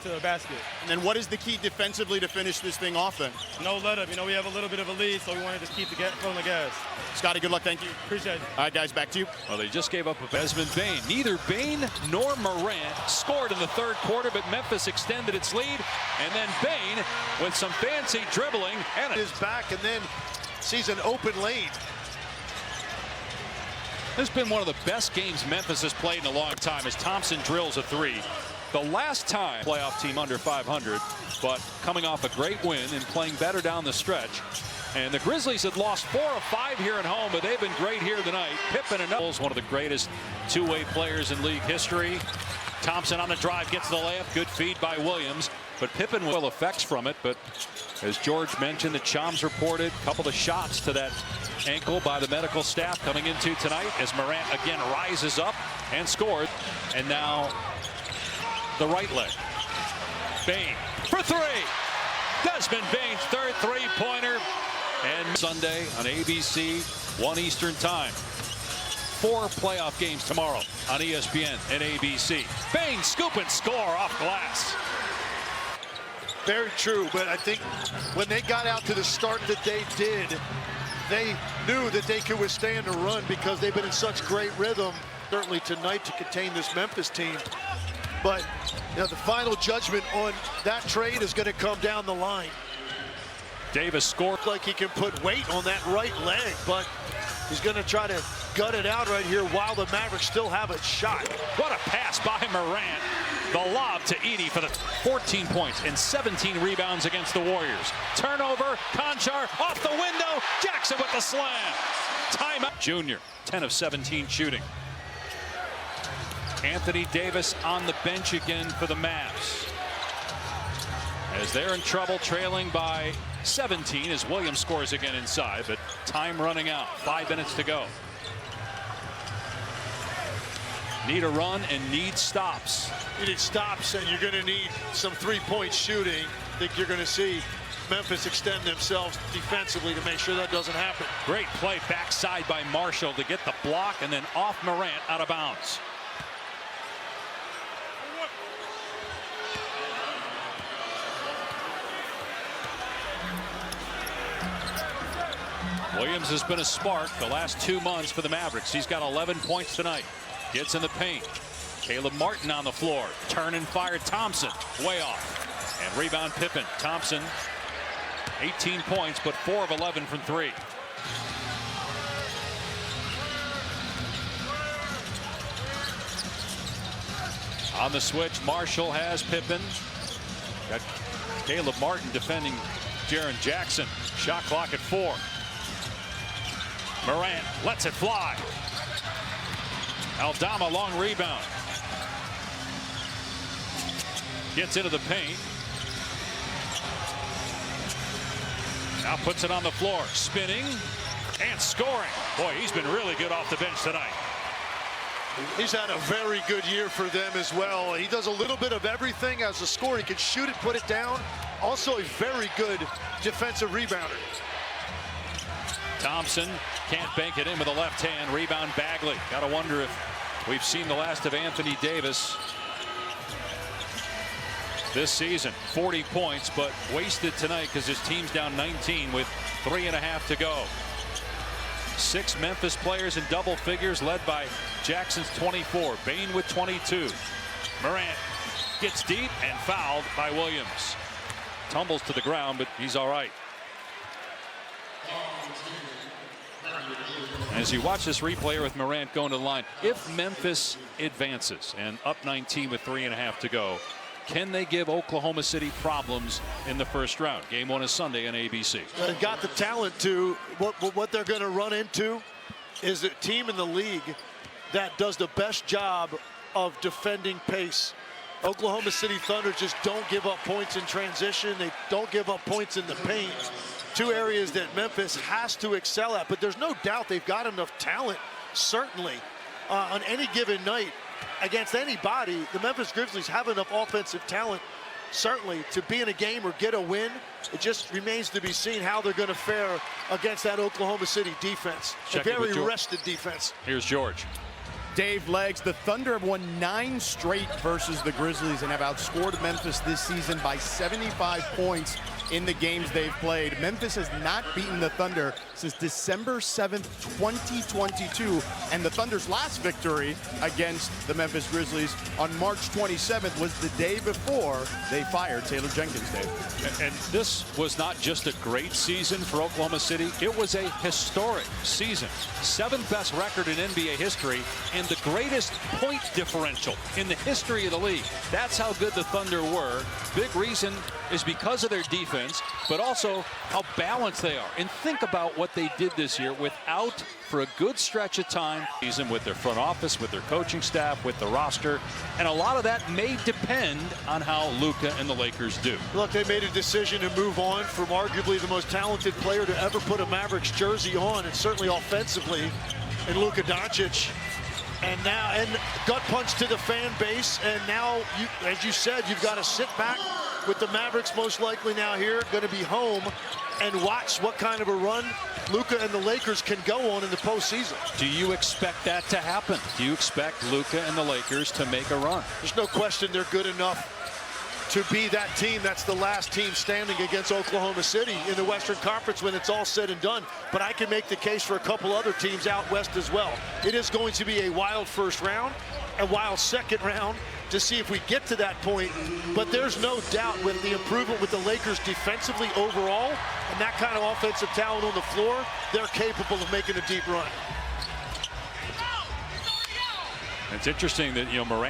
to the basket. And then what is the key defensively to finish this thing off then? No let up. You know, we have a little bit of a lead, so we wanted to keep the foot on the gas. Scotty, good luck. Thank you. Appreciate it. All right, guys, back to you. Well, they just gave up a Desmond Bane. Neither Bane nor Morant scored in the third quarter, but Memphis extended its lead. And then Bane with some fancy dribbling. And is back and then sees an open lane. This has been one of the best games Memphis has played in a long time as Thompson drills a three. The last time playoff team under 500, but coming off a great win and playing better down the stretch. And the Grizzlies had lost 4 of 5 here at home, but they've been great here tonight. Pippen and Knowles, one of the greatest two-way players in league history. Thompson on the drive, gets the layup. Good feed by Williams, but Pippen will effects from it. But as George mentioned, the Choms reported a couple of shots to that ankle by the medical staff coming into tonight as Morant again rises up and scores. And now the right leg. Bane for three. Desmond Bane's third three-pointer. And Sunday on ABC, 1 Eastern time. 4 playoff games tomorrow on ESPN and ABC. Bane scoop and score off glass. Very true, but I think when they got out to the start that they did, they knew that they could withstand a run because they've been in such great rhythm, certainly tonight, to contain this Memphis team. But you know, the final judgment on that trade is going to come down the line. Davis scored. Like he can put weight on that right leg, but he's going to try to gut it out right here while the Mavericks still have a shot. What a pass by Morant. The lob to Edey for the 14 points and 17 rebounds against the Warriors. Turnover, Conchar off the window. Jackson with the slam. Timeout. Junior, 10 of 17 shooting. Anthony Davis on the bench again for the Mavs. As they're in trouble, trailing by 17 as Williams scores again inside, but time running out. 5 minutes to go. Need a run and need stops. You need stops, and you're going to need some three-point shooting. I think you're going to see Memphis extend themselves defensively to make sure that doesn't happen. Great play backside by Marshall to get the block and then off Morant out of bounds. Williams has been a spark the last 2 months for the Mavericks. He's got 11 points tonight. Gets in the paint. Caleb Martin on the floor. Turn and fire Thompson. Way off. And rebound Pippen. Thompson, 18 points, but 4 of 11 from 3. On the switch, Marshall has Pippen. Got Caleb Martin defending Jaren Jackson. Shot clock at 4. Morant lets it fly. Aldama long rebound. Gets into the paint. Now puts it on the floor. Spinning and scoring. Boy, he's been really good off the bench tonight. He's had a very good year for them as well. He does a little bit of everything as a scorer. He can shoot it, put it down. Also a very good defensive rebounder. Thompson can't bank it in with a left hand. Rebound Bagley. Gotta wonder if we've seen the last of Anthony Davis this season. 40 points, but wasted tonight because his team's down 19 with 3.5 to go. 6 Memphis players in double figures, led by Jackson's 24. Bane with 22. Morant gets deep and fouled by Williams. Tumbles to the ground, but he's all right. As you watch this replay with Morant going to the line, if Memphis advances and up 19 with 3.5 to go, can they give Oklahoma City problems in the first round? Game 1 is Sunday on ABC. They've got the talent to. What they're going to run into is a team in the league that does the best job of defending pace. Oklahoma City Thunder just don't give up points in transition. They don't give up points in the paint. 2 areas that Memphis has to excel at, but there's no doubt they've got enough talent, certainly, on any given night against anybody. The Memphis Grizzlies have enough offensive talent, certainly, to be in a game or get a win. It just remains to be seen how they're going to fare against that Oklahoma City defense. A very rested defense. Here's George. Dave Leggs, the Thunder have won 9 straight versus the Grizzlies and have outscored Memphis this season by 75 points in the games they've played. Memphis has not beaten the Thunder since December 7th, 2022, and the Thunder's last victory against the Memphis Grizzlies on March 27th was the day before they fired Taylor Jenkins, Dave. And this was not just a great season for Oklahoma City, it was a historic season. 7th best record in NBA history and the greatest point differential in the history of the league. That's how good the Thunder were. Big reason is because of their defense, but also how balanced they are. And think about what they did this year without, for a good stretch of time, season with their front office, with their coaching staff, with the roster. And a lot of that may depend on how Luka and the Lakers do. Look, they made a decision to move on from arguably the most talented player to ever put a Mavericks jersey on, and certainly offensively, in Luka Doncic. And now, and gut punch to the fan base, and now, as you said, you've got to sit back with the Mavericks most likely now here, going to be home, and watch what kind of a run Luka and the Lakers can go on in the postseason. Do you expect that to happen? Do you expect Luka and the Lakers to make a run? There's no question they're good enough to be that team that's the last team standing against Oklahoma City in the Western Conference when it's all said and done. But I can make the case for a couple other teams out west as well. It is going to be a wild first round, a wild second round to see if we get to that point. But there's no doubt with the improvement with the Lakers defensively overall and that kind of offensive talent on the floor, they're capable of making a deep run. It's interesting that, Morant